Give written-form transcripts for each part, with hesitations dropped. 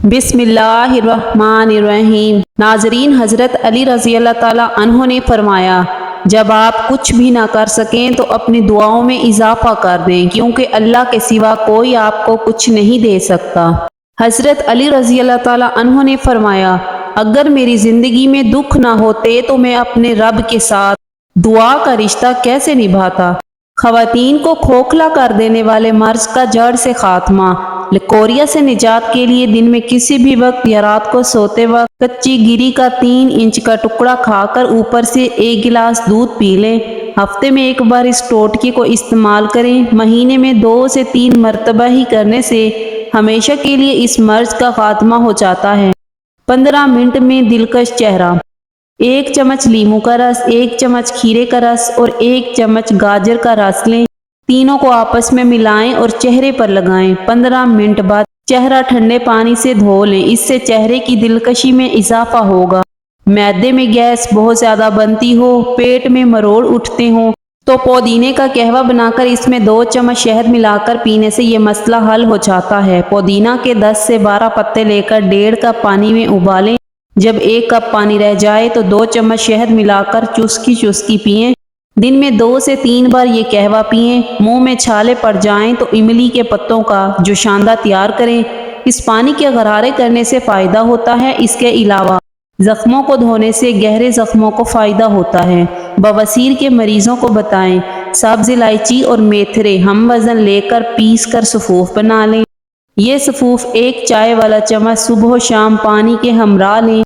بسم اللہ الرحمن الرحیم۔ ناظرین، حضرت علی رضی اللہ تعالیٰ عنہ نے فرمایا، جب آپ کچھ بھی نہ کر سکیں تو اپنی دعاؤں میں اضافہ کر دیں، کیونکہ اللہ کے سوا کوئی آپ کو کچھ نہیں دے سکتا۔ حضرت علی رضی اللہ تعالیٰ عنہ نے فرمایا، اگر میری زندگی میں دکھ نہ ہوتے تو میں اپنے رب کے ساتھ دعا کا رشتہ کیسے نبھاتا۔ خواتین کو کھوکھلا کر دینے والے مرض کا جڑ سے خاتمہ۔ لیکوریا سے نجات کے لیے دن میں کسی بھی وقت یا رات کو سوتے وقت کچی گری کا 3 انچ کا ٹکڑا کھا کر اوپر سے 1 گلاس دودھ پی لیں۔ ہفتے میں 1 بار اس ٹوٹکے کو استعمال کریں۔ مہینے میں 2 سے 3 مرتبہ ہی کرنے سے ہمیشہ کے لیے اس مرض کا خاتمہ ہو جاتا ہے۔ 15 منٹ میں دلکش چہرہ۔ 1 چمچ لیموں کا رس، 1 چمچ کھیرے کا رس اور 1 چمچ گاجر کا رس لیں۔ تینوں کو آپس میں ملائیں اور چہرے پر لگائیں۔ 15 منٹ بعد چہرہ ٹھنڈے پانی سے دھو لیں، اس سے چہرے کی دلکشی میں اضافہ ہوگا۔ معدے میں گیس بہت زیادہ بنتی ہو، پیٹ میں مروڑ اٹھتے ہوں تو پودینے کا قہوہ بنا کر اس میں 2 چمچ شہد ملا کر پینے سے یہ مسئلہ حل ہو جاتا ہے۔ پودینہ کے 10 سے 12 پتے لے کر 1.5 کپ پانی میں ابالیں۔ جب 1 کپ پانی رہ جائے تو 2 چمچ شہد ملا کر چسکی چسکی پئیں۔ دن میں 2 سے 3 بار یہ قہوہ پئیں۔ منہ میں چھالے پڑ جائیں تو املی کے پتوں کا جوشاندہ تیار کریں۔ اس پانی کے غرارے کرنے سے فائدہ ہوتا ہے۔ اس کے علاوہ زخموں کو دھونے سے گہرے زخموں کو فائدہ ہوتا ہے۔ بواسیر کے مریضوں کو بتائیں، سبز الائچی اور میتھرے ہم وزن لے کر پیس کر سفوف بنا لیں۔ یہ سفوف 1 چائے والا چمچ صبح و شام پانی کے ہمراہ لیں۔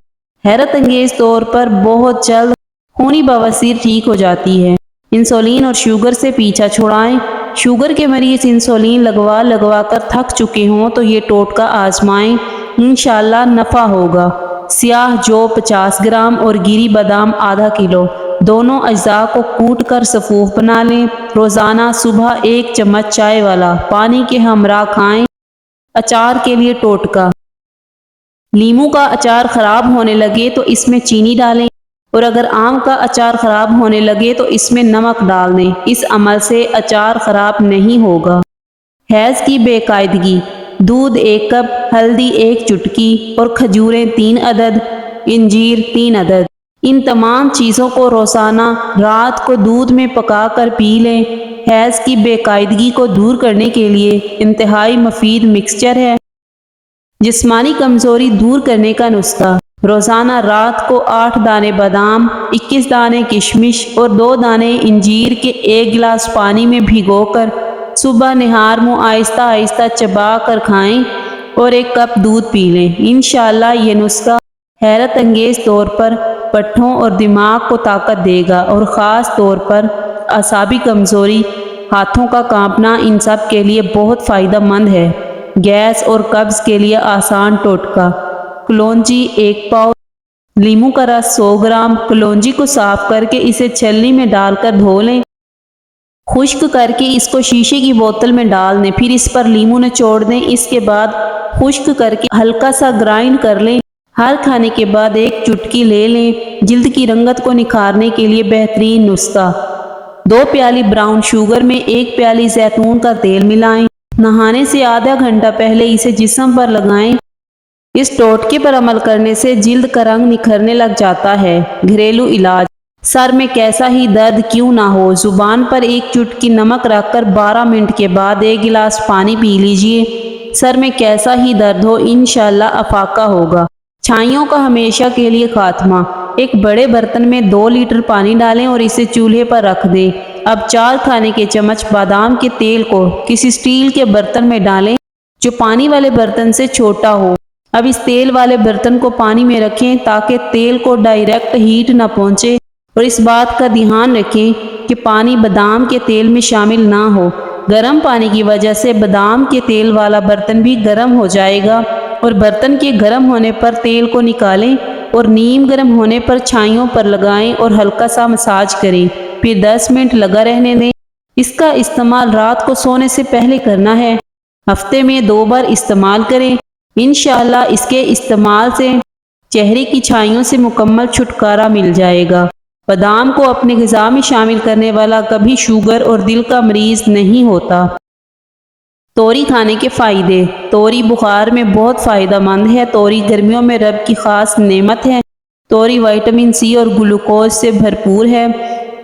حیرت انگیز طور پر بہت جلد خونی بواسیر ٹھیک ہو جاتی ہے۔ انسولین اور شوگر سے پیچھا چھڑائیں۔ شوگر کے مریض انسولین لگوا کر تھک چکے ہوں تو یہ ٹوٹکا آزمائیں، انشاءاللہ نفع ہوگا۔ سیاہ جو 50 گرام اور گری بادام آدھا کلو، دونوں اجزاء کو کوٹ کر سفوف بنا لیں۔ روزانہ صبح 1 چمچ چائے والا پانی کے ہمراہ کھائیں۔ اچار کے لیے ٹوٹکا۔ لیموں کا اچار خراب ہونے لگے تو اس میں چینی ڈالیں، اور اگر آم کا اچار خراب ہونے لگے تو اس میں نمک ڈال دیں۔ اس عمل سے اچار خراب نہیں ہوگا۔ حیض کی بے قاعدگی۔ دودھ 1 کپ، ہلدی 1 چٹکی اور کھجوریں 3 عدد، انجیر 3 عدد۔ ان تمام چیزوں کو روزانہ رات کو دودھ میں پکا کر پی لیں۔ حیض کی بے قاعدگی کو دور کرنے کے لیے انتہائی مفید مکسچر ہے۔ جسمانی کمزوری دور کرنے کا نسخہ۔ روزانہ رات کو 8 دانے بادام، 21 دانے کشمش اور 2 دانے انجیر کے 1 گلاس پانی میں بھگو کر صبح نہار منہ آہستہ آہستہ چبا کر کھائیں اور 1 کپ دودھ پی لیں۔ انشاءاللہ یہ نسخہ حیرت انگیز طور پر پٹھوں اور دماغ کو طاقت دے گا، اور خاص طور پر اعصابی کمزوری، ہاتھوں کا کانپنا ان سب کے لیے بہت فائدہ مند ہے۔ گیس اور قبض کے لیے آسان ٹوٹکا۔ کلونجی 1 پاؤ، لیموں کا رس 100 گرام۔ کلونجی کو صاف کر کے اسے چھلنی میں ڈال کر دھو لیں۔ خشک کر کے اس کو شیشے کی بوتل میں ڈال دیں، پھر اس پر لیموں نچوڑ دیں۔ اس کے بعد خشک کر کے ہلکا سا گرائنڈ کر لیں۔ ہر کھانے کے بعد 1 چٹکی لے لیں۔ جلد کی رنگت کو نکھارنے کے لیے بہترین نسخہ۔ 2 پیالی براؤن شوگر میں 1 پیالی زیتون کا تیل ملائیں۔ نہانے سے آدھا گھنٹہ پہلے اسے جسم پر لگائیں۔ اس ٹوٹکے پر عمل کرنے سے جلد کا رنگ نکھرنے لگ جاتا ہے۔ گھریلو علاج۔ سر میں کیسا ہی درد کیوں نہ ہو، زبان پر 1 چٹکی نمک رکھ کر 12 منٹ کے بعد 1 گلاس پانی پی لیجئے۔ سر میں کیسا ہی درد ہو، انشاءاللہ افاقہ ہوگا۔ چھائیوں کا ہمیشہ کے لیے خاتمہ۔ ایک بڑے برتن میں 2 لیٹر پانی ڈالیں اور اسے چولہے پر رکھ دیں۔ اب 4 کھانے کے چمچ بادام کے تیل کو کسی سٹیل کے برتن میں ڈالیں جو پانی والے برتن سے چھوٹا ہو۔ اب اس تیل والے برتن کو پانی میں رکھیں تاکہ تیل کو ڈائریکٹ ہیٹ نہ پہنچے، اور اس بات کا دھیان رکھیں کہ پانی بادام کے تیل میں شامل نہ ہو۔ گرم پانی کی وجہ سے بادام کے تیل والا برتن بھی گرم ہو جائے گا، اور برتن کے گرم ہونے پر تیل کو نکالیں اور نیم گرم ہونے پر چھائیوں پر لگائیں اور ہلکا سا مساج کریں، پھر 10 منٹ لگا رہنے دیں۔ اس کا استعمال رات کو سونے سے پہلے کرنا ہے۔ ہفتے میں 2 بار استعمال کریں۔ انشاءاللہ اس کے استعمال سے چہرے کی چھائیوں سے مکمل چھٹکارا مل جائے گا۔ بادام کو اپنے غذا میں شامل کرنے والا کبھی شوگر اور دل کا مریض نہیں ہوتا۔ توری کھانے کے فائدے۔ توری بخار میں بہت فائدہ مند ہے۔ توری گرمیوں میں رب کی خاص نعمت ہے۔ توری وٹامن سی اور گلوکوز سے بھرپور ہے۔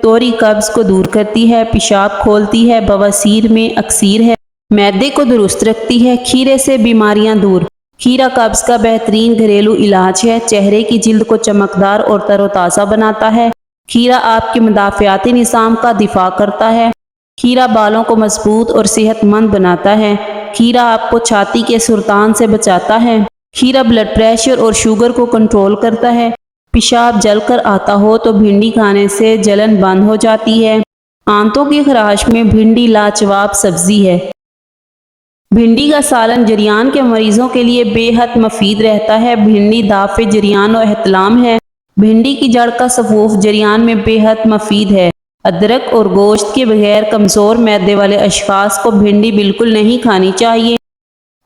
توری قبض کو دور کرتی ہے، پیشاب کھولتی ہے، بواسیر میں اکثیر ہے، معدے کو درست رکھتی ہے، کھیرے سے بیماریاں دور۔ کھیرا قبض کا بہترین گھریلو علاج ہے، چہرے کی جلد کو چمکدار اور تر و تازہ بناتا ہے۔ کھیرا آپ کے مدافعاتی نظام کا دفاع کرتا ہے۔ کھیرا بالوں کو مضبوط اور صحت مند بناتا ہے۔ کھیرا آپ کو چھاتی کے سرطان سے بچاتا ہے۔ کھیرا بلڈ پریشر اور شوگر کو کنٹرول کرتا ہے۔ پیشاب جل کر آتا ہو تو بھنڈی کھانے سے جلن بند ہو جاتی ہے۔ آنتوں کی خراش میں بھنڈی لاجواب سبزی ہے۔ بھنڈی کا سالن جریان کے مریضوں کے لیے بے حد مفید رہتا ہے۔ بھنڈی دافع جریان و احتلام ہے۔ بھنڈی کی جڑ کا سفوف جریان میں بے حد مفید ہے۔ ادرک اور گوشت کے بغیر کمزور معدے والے اشخاص کو بھنڈی بالکل نہیں کھانی چاہیے۔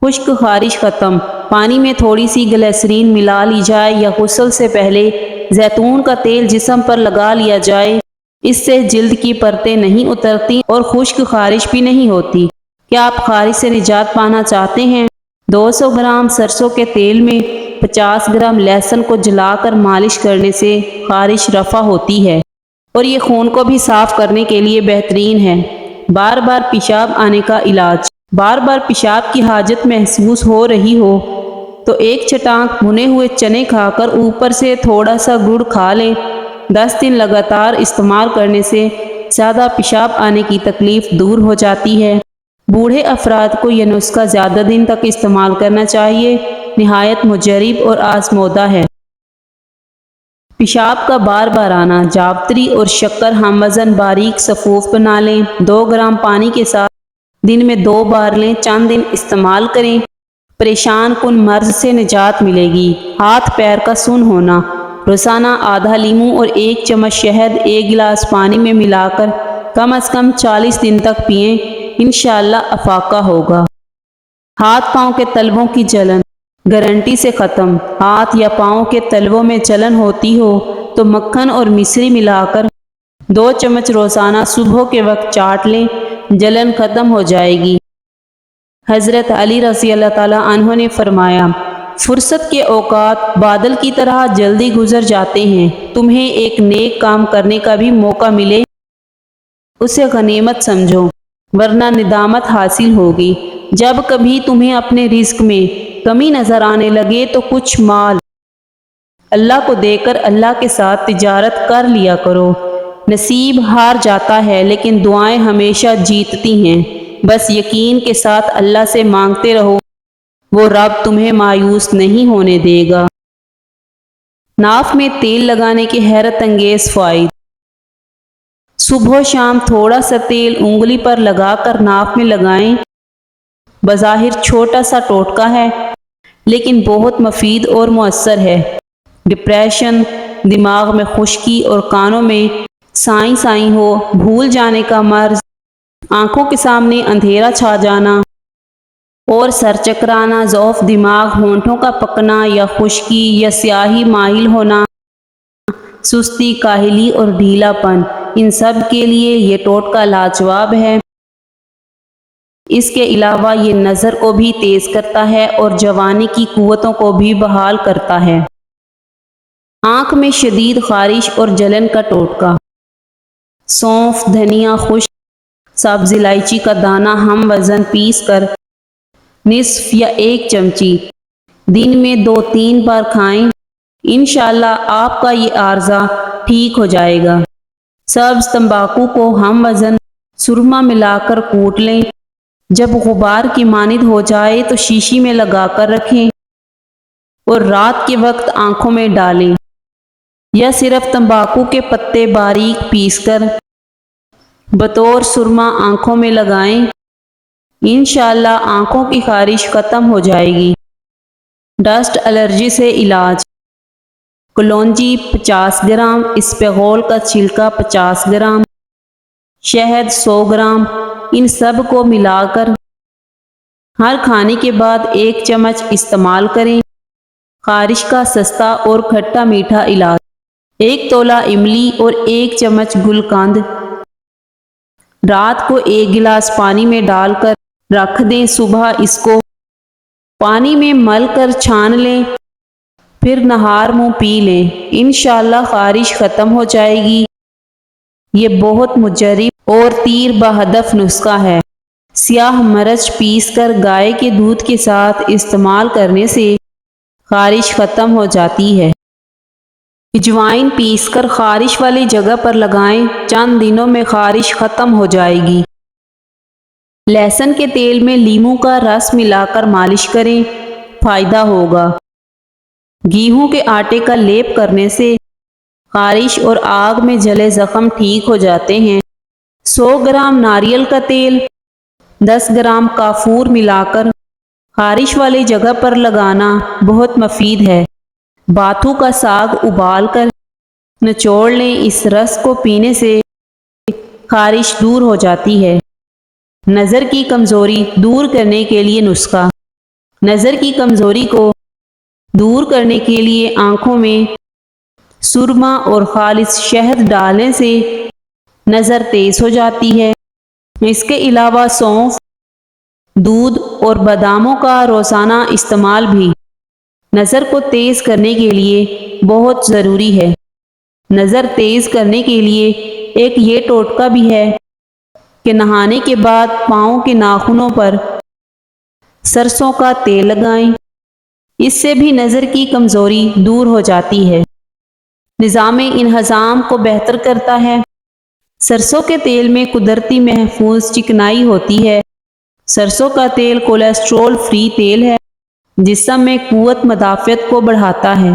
خشک خارش ختم۔ پانی میں تھوڑی سی گلیسرین ملا لی جائے یا غسل سے پہلے زیتون کا تیل جسم پر لگا لیا جائے۔ اس سے جلد کی پرتیں نہیں اترتی اور خشک خارش بھی نہیں ہوتی۔ کیا آپ خارش سے نجات پانا چاہتے ہیں؟ 200 گرام سرسوں کے تیل میں 50 گرام لہسن کو جلا کر مالش کرنے سے خارش رفع ہوتی ہے اور یہ خون کو بھی صاف کرنے کے لیے بہترین ہے۔ بار بار پیشاب آنے کا علاج۔ بار بار پیشاب کی حاجت محسوس ہو رہی ہو تو ایک چٹانک بھنے ہوئے چنے کھا کر اوپر سے تھوڑا سا گڑ کھا لیں۔ 10 دن لگاتار استعمال کرنے سے زیادہ پیشاب آنے کی تکلیف دور ہو جاتی ہے۔ بوڑھے افراد کو یہ نسخہ زیادہ دن تک استعمال کرنا چاہیے۔ نہایت مجرب اور آزمودہ ہے۔ پیشاب کا بار بار آنا۔ جاوتری اور شکر ہم وزن باریک سفوف بنا لیں۔ 2 گرام پانی کے ساتھ دن میں 2 بار لیں۔ چند دن استعمال کریں۔ پریشان کن مرض سے نجات ملے گی۔ ہاتھ پیر کا سن ہونا۔ روزانہ آدھا لیموں اور 1 چمچ شہد 1 گلاس پانی میں ملا کر کم از کم 40 دن تک پئیں۔ انشاءاللہ افاقہ ہوگا۔ ہاتھ پاؤں کے تلووں کی جلن گارنٹی سے ختم۔ ہاتھ یا پاؤں کے تلووں میں جلن ہوتی ہو تو مکھن اور مصری ملا کر 2 چمچ روزانہ صبح کے وقت چاٹ لیں، جلن ختم ہو جائے گی۔ حضرت علی رضی اللہ تعالیٰ عنہ نے فرمایا، فرصت کے اوقات بادل کی طرح جلدی گزر جاتے ہیں۔ تمہیں ایک نیک کام کرنے کا بھی موقع ملے اسے غنیمت سمجھو، ورنہ ندامت حاصل ہوگی۔ جب کبھی تمہیں اپنے رزق میں کمی نظر آنے لگے تو کچھ مال اللہ کو دے کر اللہ کے ساتھ تجارت کر لیا کرو۔ نصیب ہار جاتا ہے لیکن دعائیں ہمیشہ جیتتی ہیں۔ بس یقین کے ساتھ اللہ سے مانگتے رہو، وہ رب تمہیں مایوس نہیں ہونے دے گا۔ ناف میں تیل لگانے کے حیرت انگیز فوائد۔ صبح و شام تھوڑا سا تیل انگلی پر لگا کر ناف میں لگائیں۔ بظاہر چھوٹا سا ٹوٹکا ہے لیکن بہت مفید اور مؤثر ہے۔ ڈپریشن، دماغ میں خشکی اور کانوں میں سائیں سائیں ہو، بھول جانے کا مرض، آنکھوں کے سامنے اندھیرا چھا جانا اور سر چکرانا، ضعف دماغ، ہونٹوں کا پکنا یا خشکی یا سیاہی مائل ہونا، سستی، کاہلی اور ڈھیلا پن، ان سب کے لیے یہ ٹوٹکا لاجواب ہے۔ اس کے علاوہ یہ نظر کو بھی تیز کرتا ہے اور جوانی کی قوتوں کو بھی بحال کرتا ہے۔ آنکھ میں شدید خارش اور جلن کا ٹوٹکا۔ سونف، دھنیا، خشک سبز الائچی کا دانہ ہم وزن پیس کر نصف یا 1 چمچی دن میں 2-3 بار کھائیں۔ انشاءاللہ آپ کا یہ عارضہ ٹھیک ہو جائے گا۔ سبز تمباکو کو ہم وزن سرما ملا کر کوٹ لیں۔ جب غبار کی مانند ہو جائے تو شیشی میں لگا کر رکھیں اور رات کے وقت آنکھوں میں ڈالیں، یا صرف تمباکو کے پتے باریک پیس کر بطور سرما آنکھوں میں لگائیں۔ انشاءاللہ آنکھوں کی خارش ختم ہو جائے گی۔ ڈسٹ الرجی سے علاج۔ کلونجی 50 گرام، اسپغول کا چھلکا 50 گرام، شہد 100 گرام، ان سب کو ملا کر ہر کھانے کے بعد 1 چمچ استعمال کریں۔ خارش کا سستا اور کھٹا میٹھا علاج۔ 1 تولہ املی اور 1 چمچ گل قند رات کو 1 گلاس پانی میں ڈال کر رکھ دیں، صبح اس کو پانی میں مل کر چھان لیں، پھر نہار منہ پی لیں، انشاءاللہ خارش ختم ہو جائے گی۔ یہ بہت مجرب اور تیر بہدف نسخہ ہے۔ سیاہ مرچ پیس کر گائے کے دودھ کے ساتھ استعمال کرنے سے خارش ختم ہو جاتی ہے۔ اجوائن پیس کر خارش والی جگہ پر لگائیں، چند دنوں میں خارش ختم ہو جائے گی۔ لہسن کے تیل میں لیموں کا رس ملا کر مالش کریں، فائدہ ہوگا۔ گیہوں کے آٹے کا لیپ کرنے سے خارش اور آگ میں جلے زخم ٹھیک ہو جاتے ہیں۔ 100 گرام ناریل کا تیل، 10 گرام کافور ملا کر خارش والی جگہ پر لگانا بہت مفید ہے۔ باتھو کا ساگ ابال کر نچوڑ لیں، اس رس کو پینے سے خارش دور ہو جاتی ہے۔ نظر کی کمزوری دور کرنے کے لیے نسخہ۔ نظر کی کمزوری کو دور کرنے کے لیے آنکھوں میں سرما اور خالص شہد ڈالنے سے نظر تیز ہو جاتی ہے۔ اس کے علاوہ سونف، دودھ اور باداموں کا روزانہ استعمال بھی نظر کو تیز کرنے کے لیے بہت ضروری ہے۔ نظر تیز کرنے کے لیے ایک یہ ٹوٹکا بھی ہے کہ نہانے کے بعد پاؤں کے ناخنوں پر سرسوں کا تیل لگائیں، اس سے بھی نظر کی کمزوری دور ہو جاتی ہے۔ نظام انہضام کو بہتر کرتا ہے۔ سرسوں کے تیل میں قدرتی محفوظ چکنائی ہوتی ہے۔ سرسوں کا تیل کولیسٹرول فری تیل ہے، جسم میں قوت مدافعت کو بڑھاتا ہے۔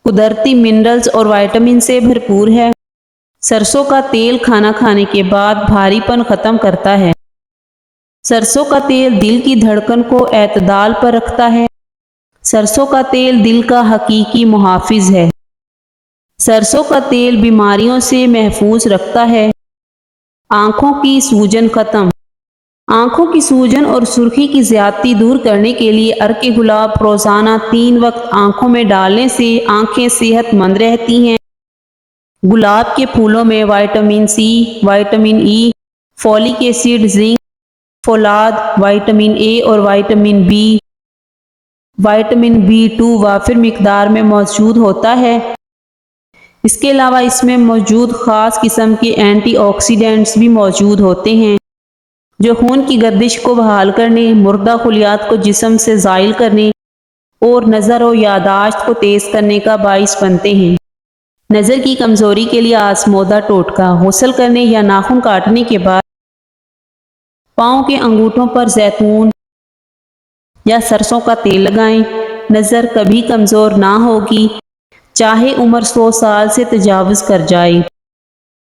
قدرتی منرلز اور وائٹامن سے بھرپور ہے۔ سرسوں کا تیل کھانا کھانے کے بعد بھاری پن ختم کرتا ہے۔ سرسوں کا تیل دل کی دھڑکن کو اعتدال پر رکھتا ہے۔ سرسوں کا تیل دل کا حقیقی محافظ ہے۔ سرسوں کا تیل بیماریوں سے محفوظ رکھتا ہے۔ آنکھوں کی سوجن ختم۔ آنکھوں کی سوجن اور سرخی کی زیادتی دور کرنے کے لیے عرق گلاب روزانہ 3 وقت آنکھوں میں ڈالنے سے آنکھیں صحت مند رہتی ہیں۔ گلاب کے پھولوں میں وائٹامن سی، وائٹامن ای، فولک ایسڈ، زنک، فولاد، وائٹامن اے اور وائٹامن بی، وائٹامن B2 وافر مقدار میں موجود ہوتا ہے۔ اس کے علاوہ اس میں موجود خاص قسم کے اینٹی آکسیڈنٹس بھی موجود ہوتے ہیں جو خون کی گردش کو بحال کرنے، مردہ خلیات کو جسم سے زائل کرنے اور نظر و یادداشت کو تیز کرنے کا باعث بنتے ہیں۔ نظر کی کمزوری کے لیے آزمودہ ٹوٹکا: غسل کرنے یا ناخن کاٹنے کے بعد پاؤں کے انگوٹھوں پر زیتون یا سرسوں کا تیل لگائیں۔ نظر کبھی کمزور نہ ہوگی چاہے عمر 100 سال سے تجاوز کر جائے۔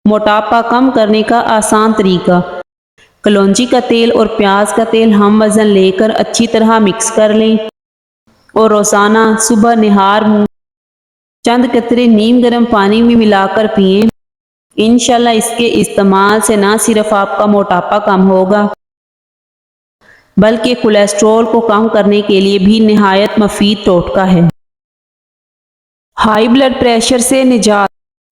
موٹاپا کم کرنے کا آسان طریقہ: کلونجی کا تیل اور پیاز کا تیل ہم وزن لے کر اچھی طرح مکس کر لیں اور روزانہ صبح نہار منہ چند قطرے نیم گرم پانی میں ملا کر پئیں۔ انشاءاللہ اس کے استعمال سے نہ صرف آپ کا موٹاپا کم ہوگا بلکہ کولیسٹرول کو کم کرنے کے لیے بھی نہایت مفید ٹوٹکا ہے۔ ہائی بلڈ پریشر سے نجات: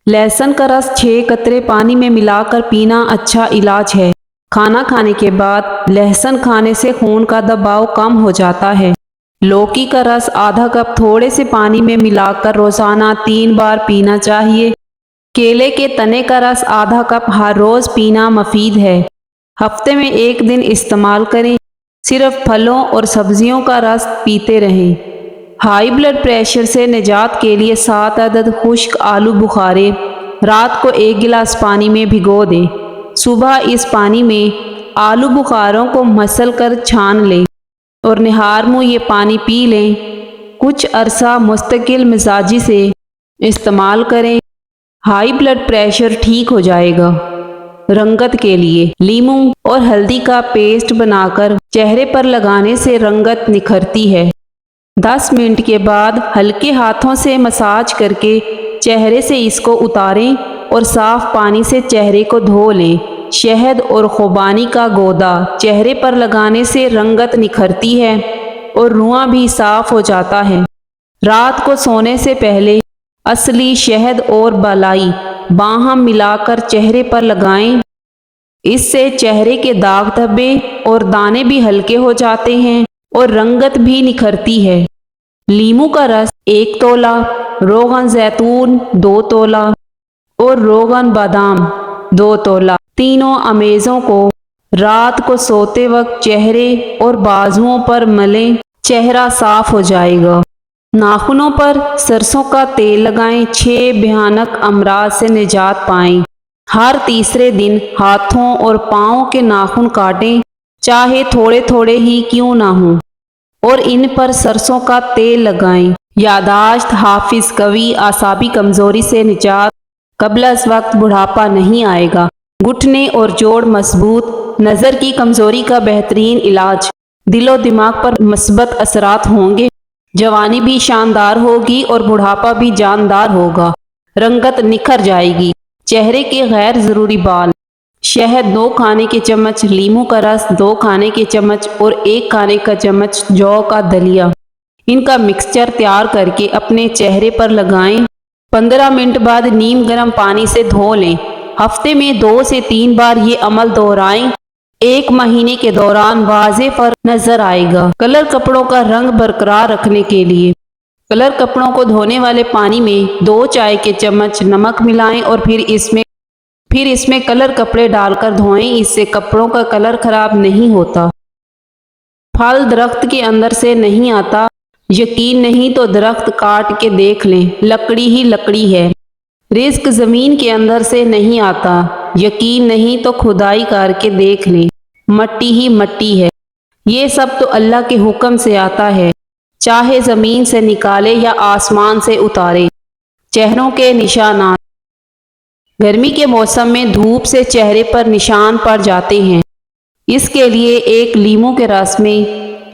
لہسن کا رس 6 قطرے پانی میں ملا کر پینا اچھا علاج ہے۔ کھانا کھانے کے بعد لہسن کھانے سے خون کا دباؤ کم ہو جاتا ہے۔ لوکی کا رس آدھا کپ تھوڑے سے پانی میں ملا کر روزانہ 3 بار پینا چاہیے۔ کیلے کے تنے کا رس آدھا کپ ہر روز پینا مفید ہے۔ ہفتے میں 1 دن استعمال کریں۔ صرف پھلوں اور سبزیوں کا رس پیتے رہیں۔ ہائی بلڈ پریشر سے نجات کے لیے 7 عدد خشک آلو بخارے رات کو 1 گلاس پانی میں بھگو دیں۔ صبح اس پانی میں آلو بخاروں کو مسل کر چھان لیں اور نہار منہ یہ پانی پی لیں۔ کچھ عرصہ مستقل مزاجی سے استعمال کریں، ہائی بلڈ پریشر ٹھیک ہو جائے گا۔ رنگت کے لیے لیموں اور ہلدی کا پیسٹ بنا کر چہرے پر لگانے سے رنگت نکھرتی ہے۔ 10 منٹ کے بعد ہلکے ہاتھوں سے مساج کر کے چہرے سے اس کو اتاریں اور صاف پانی سے چہرے کو دھو لیں۔ شہد اور خوبانی کا گودا چہرے پر لگانے سے رنگت نکھرتی ہے اور رواں بھی صاف ہو جاتا ہے۔ رات کو سونے سے پہلے اصلی شہد اور بالائی باہم ملا کر چہرے پر لگائیں، اس سے چہرے کے داغ دھبے اور دانے بھی ہلکے ہو جاتے ہیں اور رنگت بھی نکھرتی ہے۔ لیمو کا رس 1 تولہ، روغن زیتون 2 تولہ اور روغن بادام 2 تولہ، تینوں امیزوں کو رات کو سوتے وقت چہرے اور بازوؤں پر ملیں، چہرہ صاف ہو جائے گا۔ ناخنوں پر سرسوں کا تیل لگائیں، 6 بھیانک امراض سے نجات پائیں۔ ہر تیسرے دن ہاتھوں اور پاؤں کے ناخن کاٹیں، چاہے تھوڑے تھوڑے ہی کیوں نہ ہوں، اور ان پر سرسوں کا تیل لگائیں۔ یادداشت، حافظ قوی، اعصابی کمزوری سے نجات، قبل از وقت بڑھاپا نہیں آئے گا، گھٹنے اور جوڑ مضبوط، نظر کی کمزوری کا بہترین علاج، دل و دماغ پر مثبت اثرات ہوں گے، جوانی بھی شاندار ہوگی اور بڑھاپا بھی جاندار ہوگا، رنگت نکھر جائے گی۔ چہرے کے غیر ضروری بال: شہد 2 کھانے کے چمچ، لیمو کا رس 2 کھانے کے چمچ اور 1 کھانے کا چمچ جو کا دلیا، ان کا مکسچر تیار کر کے اپنے چہرے پر لگائیں۔ 15 منٹ بعد نیم گرم پانی سے دھو لیں۔ ہفتے میں 2 سے 3 بار یہ عمل دہرائیں، 1 مہینے کے دوران واضح فرق نظر آئے گا۔ کلر کپڑوں کا رنگ برقرار رکھنے کے لیے: کلر کپڑوں کو دھونے والے پانی میں 2 چائے کے چمچ نمک ملائیں اور پھر اس میں کلر کپڑے ڈال کر دھوئیں، اس سے کپڑوں کا کلر خراب نہیں ہوتا۔ پھل درخت کے اندر سے نہیں آتا، یقین نہیں تو درخت کاٹ کے دیکھ لیں، لکڑی ہی لکڑی ہے۔ رزق زمین کے اندر سے نہیں آتا، یقین نہیں تو کھدائی کر کے دیکھ لیں، مٹی ہی مٹی ہے۔ یہ سب تو اللہ کے حکم سے آتا ہے، چاہے زمین سے نکالے یا آسمان سے اتارے۔ چہروں کے نشانات: گرمی کے موسم میں دھوپ سے چہرے پر نشان پڑ جاتے ہیں، اس کے لیے 1 لیمو کے رس میں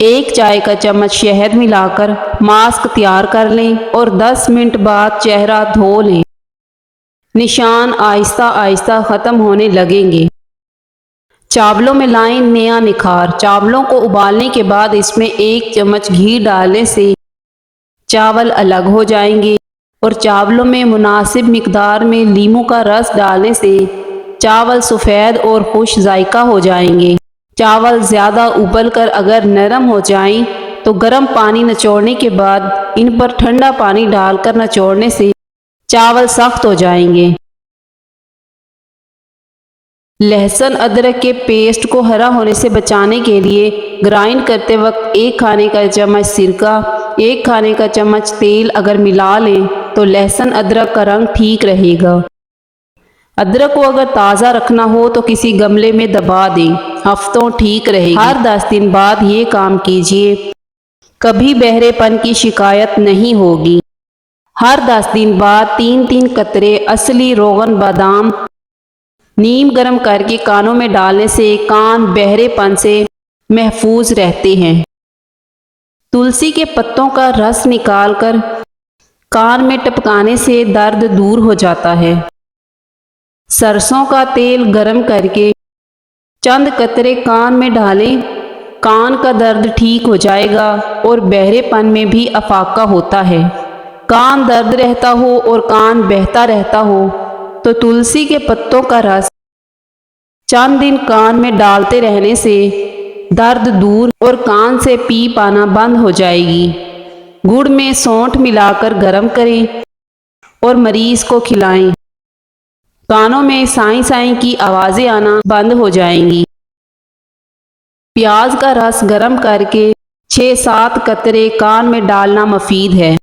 1 چائے کا چمچ شہد ملا کر ماسک تیار کر لیں اور 10 منٹ بعد چہرہ دھو لیں، نشان آہستہ آہستہ ختم ہونے لگیں گے۔ چاولوں میں لائیں نیا نکھار: چاولوں کو ابالنے کے بعد اس میں 1 چمچ گھی ڈالنے سے چاول الگ ہو جائیں گے، اور چاولوں میں مناسب مقدار میں لیمو کا رس ڈالنے سے چاول سفید اور خوش ذائقہ ہو جائیں گے۔ چاول زیادہ ابل کر اگر نرم ہو جائیں تو گرم پانی نچوڑنے کے بعد ان پر ٹھنڈا پانی ڈال کر نچوڑنے سے چاول سخت ہو جائیں گے۔ لہسن ادرک کے پیسٹ کو ہرا ہونے سے بچانے کے لیے گرائنڈ کرتے وقت 1 کھانے کا چمچ سرکہ، 1 کھانے کا چمچ تیل اگر ملا لیں تو لہسن ادرک کا رنگ ٹھیک رہے گا۔ ادرک کو اگر تازہ رکھنا ہو تو کسی گملے میں دبا دیں، ہفتوں ٹھیک رہے گی۔ ہر 10 دن بعد یہ کام کیجیے، کبھی بہرے پن کی شکایت نہیں ہوگی۔ ہر 10 دن بعد 3 قطرے اصلی روغن بادام نیم گرم کر کے کانوں میں ڈالنے سے کان بہرے پن سے محفوظ رہتے ہیں۔ تلسی کے پتوں کا رس نکال کر کان میں ٹپکانے سے درد دور ہو جاتا ہے۔ سرسوں کا تیل گرم کر کے چند قطرے کان میں ڈالیں، کان کا درد ٹھیک ہو جائے گا اور بہرے پن میں بھی افاقہ ہوتا ہے۔ کان درد رہتا ہو اور کان بہتا رہتا ہو تو تلسی کے پتوں کا رس چند دن کان میں ڈالتے رہنے سے درد دور اور کان سے پیپ آنا بند ہو جائے گی۔ گڑ میں سونٹھ ملا کر گرم کریں اور مریض کو کھلائیں، کانوں میں سائیں سائیں کی آوازیں آنا بند ہو جائیں گی۔ پیاز کا رس گرم کر کے 6-7 قطرے کان میں ڈالنا مفید ہے۔